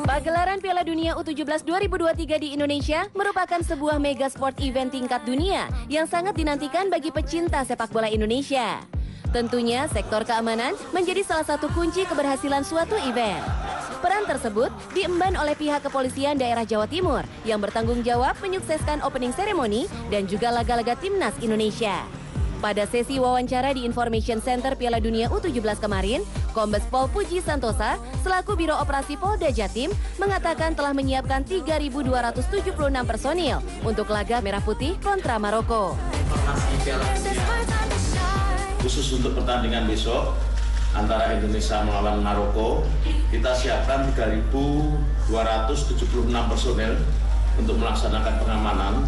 Pagelaran Piala Dunia U17 2023 di Indonesia merupakan sebuah mega sport event tingkat dunia yang sangat dinantikan bagi pecinta sepak bola Indonesia. Tentunya sektor keamanan menjadi salah satu kunci keberhasilan suatu event. Peran tersebut diemban oleh pihak kepolisian daerah Jawa Timur yang bertanggung jawab menyukseskan opening ceremony dan juga laga-laga timnas Indonesia. Pada sesi wawancara di Information Center Piala Dunia U17 kemarin, Kombes Pol Puji Santosa selaku Biro Operasi Polda Jatim mengatakan telah menyiapkan 3.276 personil untuk laga Merah Putih kontra Maroko. Khusus untuk pertandingan besok antara Indonesia melawan Maroko, kita siapkan 3.276 personil untuk melaksanakan pengamanan,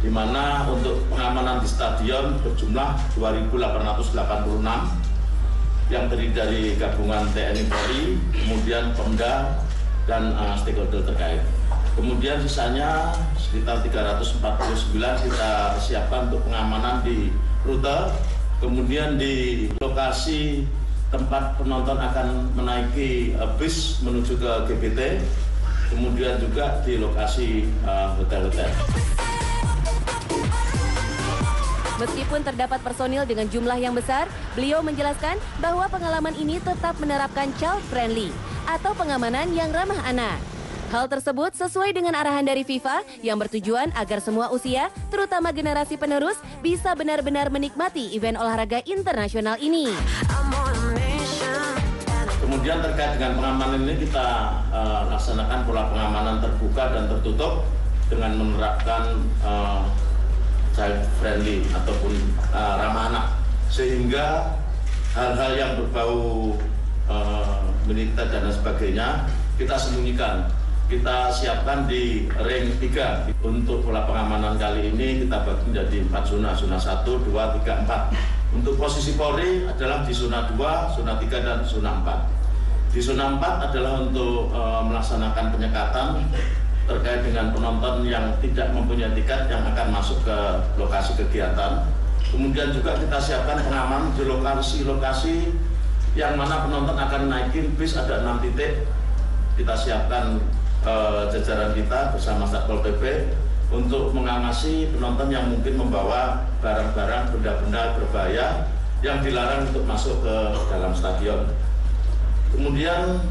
di mana untuk pengamanan di stadion berjumlah 2.886 yang terdiri dari gabungan TNI Polri, kemudian Pemda, dan stakeholder terkait. Kemudian sisanya sekitar 349 kita siapkan untuk pengamanan di rute, kemudian di lokasi tempat penonton akan menaiki bis menuju ke GBT, kemudian juga di lokasi hotel-hotel. Meskipun terdapat personil dengan jumlah yang besar, beliau menjelaskan bahwa pengalaman ini tetap menerapkan child friendly atau pengamanan yang ramah anak. Hal tersebut sesuai dengan arahan dari FIFA yang bertujuan agar semua usia, terutama generasi penerus, bisa benar-benar menikmati event olahraga internasional ini. Kemudian terkait dengan pengamanan ini kita laksanakan pola pengamanan terbuka dan tertutup dengan menerapkan child friendly ataupun ramah anak, sehingga hal-hal yang berbau militer dan sebagainya kita sembunyikan. Kita siapkan di ring 3. Untuk pola pengamanan kali ini kita bagi menjadi 4 zona, zona 1, 2, 3, 4. Untuk posisi Polri adalah di zona 2, zona 3, dan zona 4. Di zona 4 adalah untuk melaksanakan penyekatan terkait dengan penonton yang tidak mempunyai tiket yang akan masuk ke lokasi kegiatan. Kemudian juga kita siapkan pengaman di lokasi-lokasi yang mana penonton akan naikin bis, ada 6 titik. Kita siapkan jajaran kita bersama Satpol PP untuk mengawasi penonton yang mungkin membawa barang-barang, benda-benda berbahaya yang dilarang untuk masuk ke dalam stadion. Kemudian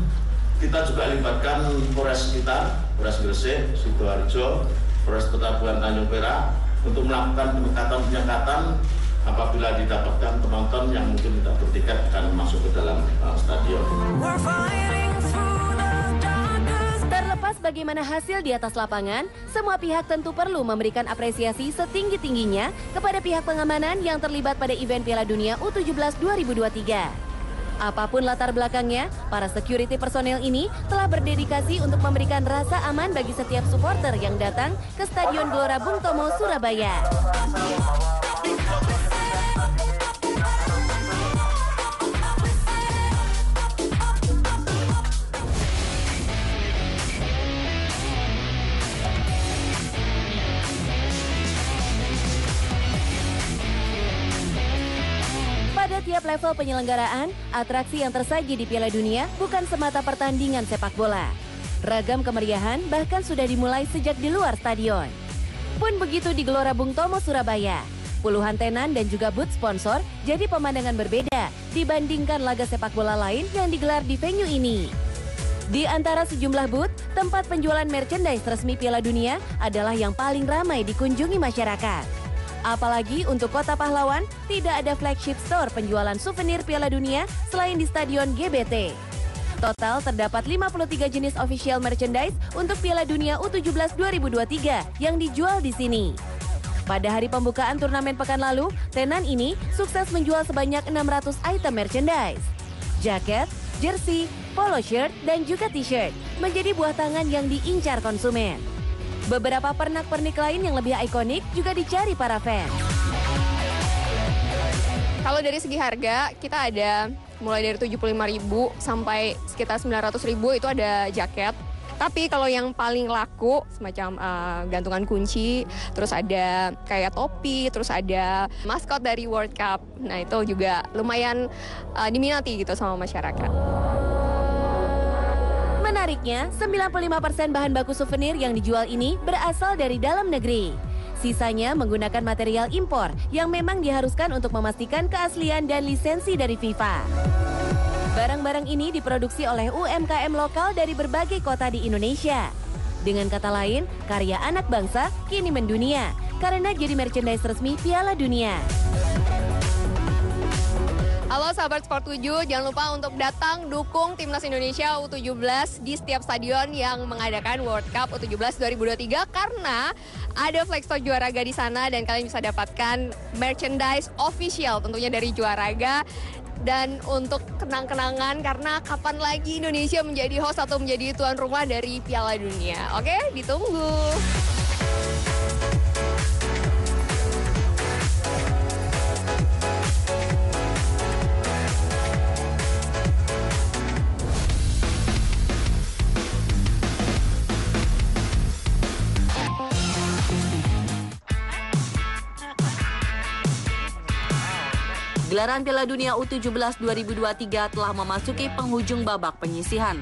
kita juga libatkan Polres kita, Polres Gresik, Sidoarjo, Polres Petabuhan Tanjung Perak untuk melakukan penyekatan apabila didapatkan penonton yang mungkin tidak bertiket akan masuk ke dalam stadion. Terlepas bagaimana hasil di atas lapangan, semua pihak tentu perlu memberikan apresiasi setinggi-tingginya kepada pihak pengamanan yang terlibat pada event Piala Dunia U17 2023. Apapun latar belakangnya, para security personel ini telah berdedikasi untuk memberikan rasa aman bagi setiap supporter yang datang ke Stadion Gelora Bung Tomo, Surabaya. Pada tiap level penyelenggaraan, atraksi yang tersaji di Piala Dunia bukan semata pertandingan sepak bola. Ragam kemeriahan bahkan sudah dimulai sejak di luar stadion. Pun begitu di Gelora Bung Tomo, Surabaya. Puluhan tenan dan juga booth sponsor jadi pemandangan berbeda dibandingkan laga sepak bola lain yang digelar di venue ini. Di antara sejumlah booth, tempat penjualan merchandise resmi Piala Dunia adalah yang paling ramai dikunjungi masyarakat. Apalagi untuk Kota Pahlawan, tidak ada flagship store penjualan souvenir Piala Dunia selain di Stadion GBT. Total terdapat 53 jenis official merchandise untuk Piala Dunia U17 2023 yang dijual di sini. Pada hari pembukaan turnamen pekan lalu, tenan ini sukses menjual sebanyak 600 item merchandise. Jaket, jersey, polo shirt, dan juga t-shirt menjadi buah tangan yang diincar konsumen. Beberapa pernak-pernik lain yang lebih ikonik juga dicari para fans. Kalau dari segi harga, kita ada mulai dari 75.000 sampai sekitar 900.000 itu ada jaket. Tapi kalau yang paling laku semacam gantungan kunci, terus ada kayak topi, terus ada maskot dari World Cup. Nah itu juga lumayan diminati gitu sama masyarakat. Menariknya, 95% bahan baku souvenir yang dijual ini berasal dari dalam negeri. Sisanya menggunakan material impor yang memang diharuskan untuk memastikan keaslian dan lisensi dari FIFA. Barang-barang ini diproduksi oleh UMKM lokal dari berbagai kota di Indonesia. Dengan kata lain, karya anak bangsa kini mendunia karena jadi merchandise resmi Piala Dunia. Halo sahabat Sport 7, jangan lupa untuk datang dukung Timnas Indonesia U17 di setiap stadion yang mengadakan World Cup U17 2023 karena ada Flexo Juaraga di sana dan kalian bisa dapatkan merchandise official tentunya dari Juaraga. Dan untuk kenang-kenangan karena kapan lagi Indonesia menjadi host atau menjadi tuan rumah dari Piala Dunia. Oke, ditunggu. Gelaran Piala Dunia U17 2023 telah memasuki penghujung babak penyisihan.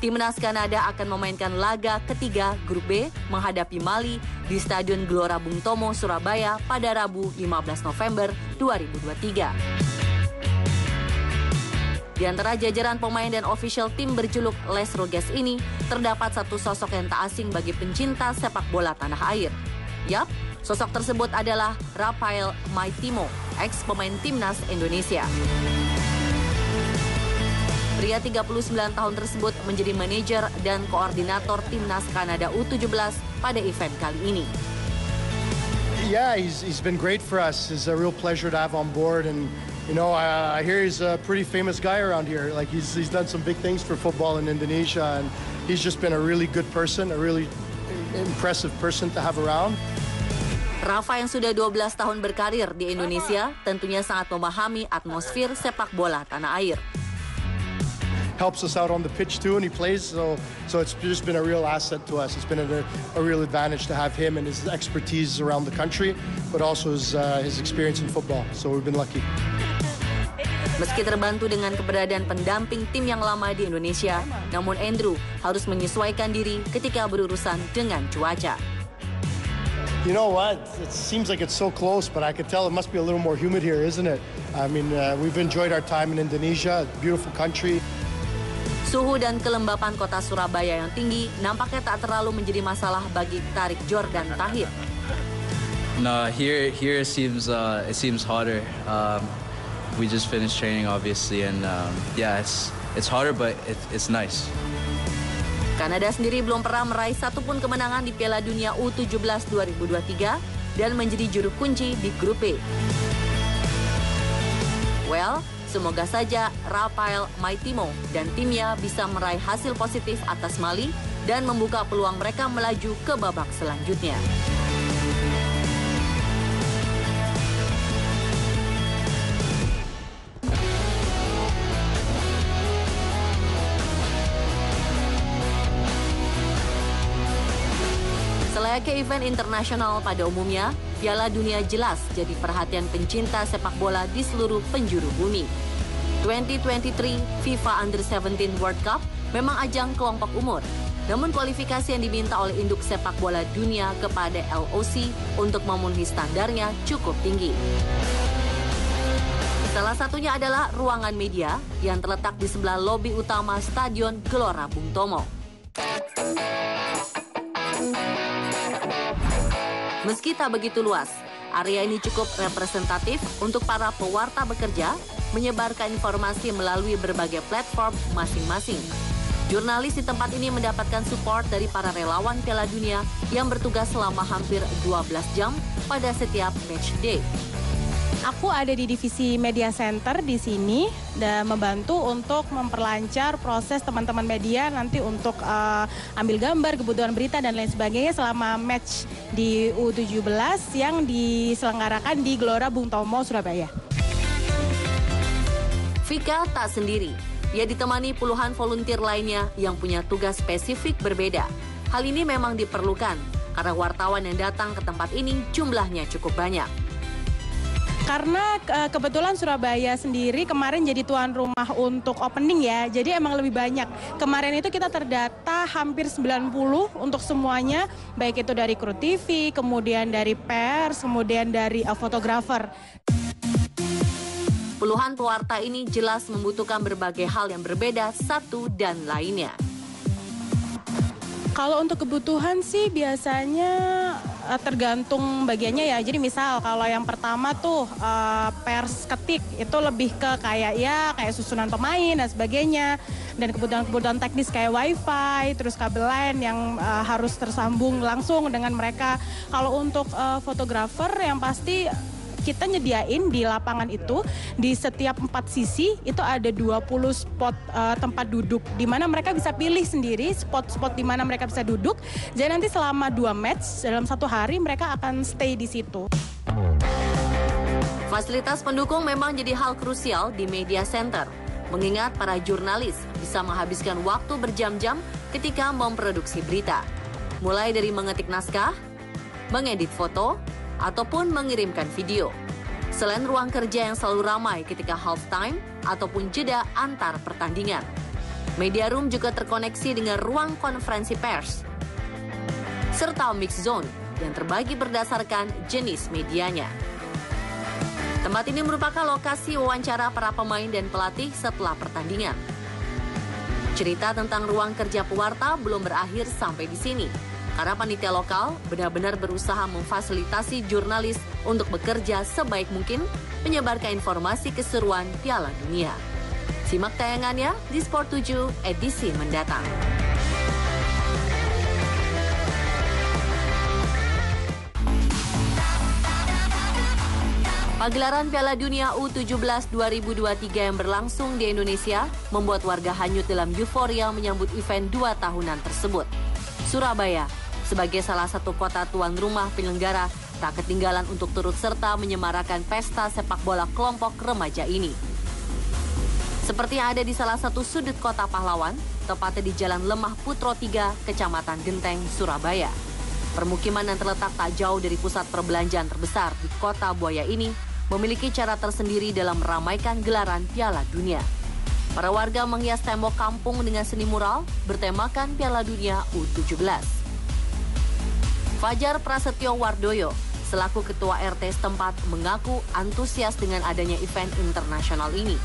Timnas Kanada akan memainkan laga ketiga Grup B menghadapi Mali di Stadion Gelora Bung Tomo, Surabaya pada Rabu 15 November 2023. Di antara jajaran pemain dan official tim berjuluk Les Rouges ini, terdapat satu sosok yang tak asing bagi pencinta sepak bola tanah air. Yap, sosok tersebut adalah Rafael Maitimo, ex-pemain Timnas Indonesia. Pria 39 tahun tersebut menjadi manajer dan koordinator Timnas Kanada U17 pada event kali ini. Yeah, he's been great for us. It's a real pleasure to have on board, and you know, I hear he's a pretty famous guy around here. Like he's done some big things for football in Indonesia, and he's just been a really good person, a really impressive person to have around. Rafa yang sudah 12 tahun berkarir di Indonesia tentunya sangat memahami atmosfer sepak bola tanah air. Helps us out on the pitch too, and he plays, so it's just been a real asset to us. It's been a real advantage to have him and his expertise around the country, but also his experience in football. So we've been lucky. Meski terbantu dengan keberadaan pendamping tim yang lama di Indonesia, namun Andrew harus menyesuaikan diri ketika berurusan dengan cuaca. You know what? It seems like it's so close, but I could tell it must be a little more humid here, isn't it? I mean, we've enjoyed our time in Indonesia, beautiful country. Suhu dan kelembapan kota Surabaya yang tinggi nampaknya tak terlalu menjadi masalah bagi Tarik Jordan Tahir. No, here it seems hotter. We just finished training, obviously, and yeah, it's hotter, but it's nice. Kanada sendiri belum pernah meraih satupun kemenangan di Piala Dunia U17 2023 dan menjadi juru kunci di Grup B. Well, semoga saja Rafael Maitimo dan timnya bisa meraih hasil positif atas Mali dan membuka peluang mereka melaju ke babak selanjutnya. Selayaknya event internasional pada umumnya, Piala Dunia jelas jadi perhatian pencinta sepak bola di seluruh penjuru bumi. 2023 FIFA Under-17 World Cup memang ajang kelompok umur. Namun kualifikasi yang diminta oleh induk sepak bola dunia kepada LOC untuk memenuhi standarnya cukup tinggi. Salah satunya adalah ruangan media yang terletak di sebelah lobi utama Stadion Gelora Bung Tomo. Meski tak begitu luas, area ini cukup representatif untuk para pewarta bekerja menyebarkan informasi melalui berbagai platform masing-masing. Jurnalis di tempat ini mendapatkan support dari para relawan Piala Dunia yang bertugas selama hampir 12 jam pada setiap match day. Aku ada di divisi media center di sini dan membantu untuk memperlancar proses teman-teman media nanti untuk ambil gambar, kebutuhan berita dan lain sebagainya selama match di U17 yang diselenggarakan di Gelora Bung Tomo, Surabaya. Vika tak sendiri. Ia ditemani puluhan volunteer lainnya yang punya tugas spesifik berbeda. Hal ini memang diperlukan karena wartawan yang datang ke tempat ini jumlahnya cukup banyak. Karena kebetulan Surabaya sendiri kemarin jadi tuan rumah untuk opening ya, jadi emang lebih banyak. Kemarin itu kita terdata hampir 90 untuk semuanya, baik itu dari kru TV, kemudian dari pers, kemudian dari fotografer. Puluhan pewarta ini jelas membutuhkan berbagai hal yang berbeda satu dan lainnya. Kalau untuk kebutuhan sih biasanya tergantung bagiannya ya. Jadi misal kalau yang pertama tuh pers ketik itu lebih ke kayak susunan pemain dan sebagainya. Dan kebutuhan-kebutuhan teknis kayak wifi, terus kabel LAN yang harus tersambung langsung dengan mereka. Kalau untuk fotografer yang pasti kita nyediain di lapangan itu di setiap 4 sisi itu ada 20 spot tempat duduk di mana mereka bisa pilih sendiri spot-spot di mana mereka bisa duduk. Jadi nanti selama 2 match dalam 1 hari mereka akan stay di situ. Fasilitas pendukung memang jadi hal krusial di media center, mengingat para jurnalis bisa menghabiskan waktu berjam-jam ketika memproduksi berita. Mulai dari mengetik naskah, mengedit foto, ataupun mengirimkan video. Selain ruang kerja yang selalu ramai ketika halftime ataupun jeda antar pertandingan, media room juga terkoneksi dengan ruang konferensi pers, serta mix zone yang terbagi berdasarkan jenis medianya. Tempat ini merupakan lokasi wawancara para pemain dan pelatih setelah pertandingan. Cerita tentang ruang kerja pewarta belum berakhir sampai di sini. Karena panitia lokal benar-benar berusaha memfasilitasi jurnalis untuk bekerja sebaik mungkin menyebarkan informasi keseruan Piala Dunia. Simak tayangannya di Sport 7 edisi mendatang. Pagelaran Piala Dunia U17 2023 yang berlangsung di Indonesia membuat warga hanyut dalam euforia menyambut event 2 tahunan tersebut. Surabaya, sebagai salah satu kota tuan rumah penyelenggara, tak ketinggalan untuk turut serta menyemarakan pesta sepak bola kelompok remaja ini. Seperti yang ada di salah satu sudut kota pahlawan, tepatnya di Jalan Lemah Putro 3, Kecamatan Genteng, Surabaya. Permukiman yang terletak tak jauh dari pusat perbelanjaan terbesar di kota buaya ini memiliki cara tersendiri dalam meramaikan gelaran Piala Dunia. Para warga menghias tembok kampung dengan seni mural bertemakan Piala Dunia U17. Fajar Prasetyo Wardoyo, selaku Ketua RT setempat, mengaku antusias dengan adanya event internasional ini.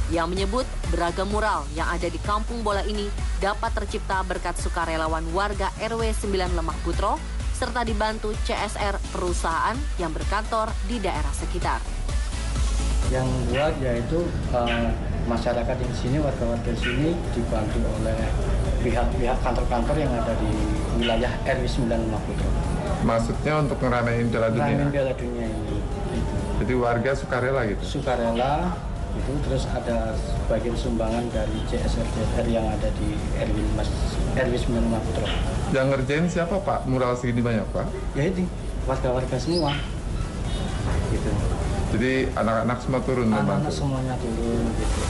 Ia menyebut beragam mural yang ada di kampung bola ini dapat tercipta berkat sukarelawan warga RW 9 Lemah Putro, serta dibantu CSR perusahaan yang berkantor di daerah sekitar. Yang buat yaitu masyarakat di sini, warga-warga di sini dibantu oleh pihak-pihak kantor-kantor yang ada di wilayah RW 9 Lemah Putro. Maksudnya untuk ngeramein Piala Dunia? Ngeramein Piala Dunia ini. Jadi warga sukarela gitu? Sukarela, itu terus ada sebagian sumbangan dari CSR yang ada di RW 9 Lemah Putro. Yang ngerjain siapa Pak? Mural segini banyak Pak? Ya itu, warga-warga semua. Gitu. Jadi anak-anak semua turun? Anak-anak semuanya turun gitu.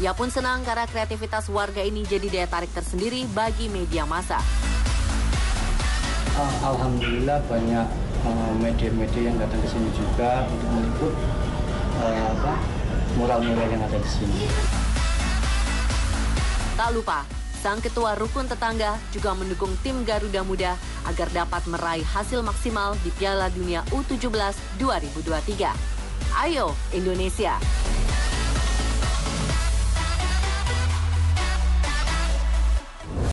Ia pun senang karena kreativitas warga ini jadi daya tarik tersendiri bagi media massa. Alhamdulillah banyak media-media yang datang ke sini juga untuk meliput mural-mural yang ada di sini. Tak lupa, sang ketua rukun tetangga juga mendukung tim Garuda Muda agar dapat meraih hasil maksimal di Piala Dunia U17 2023. Ayo Indonesia!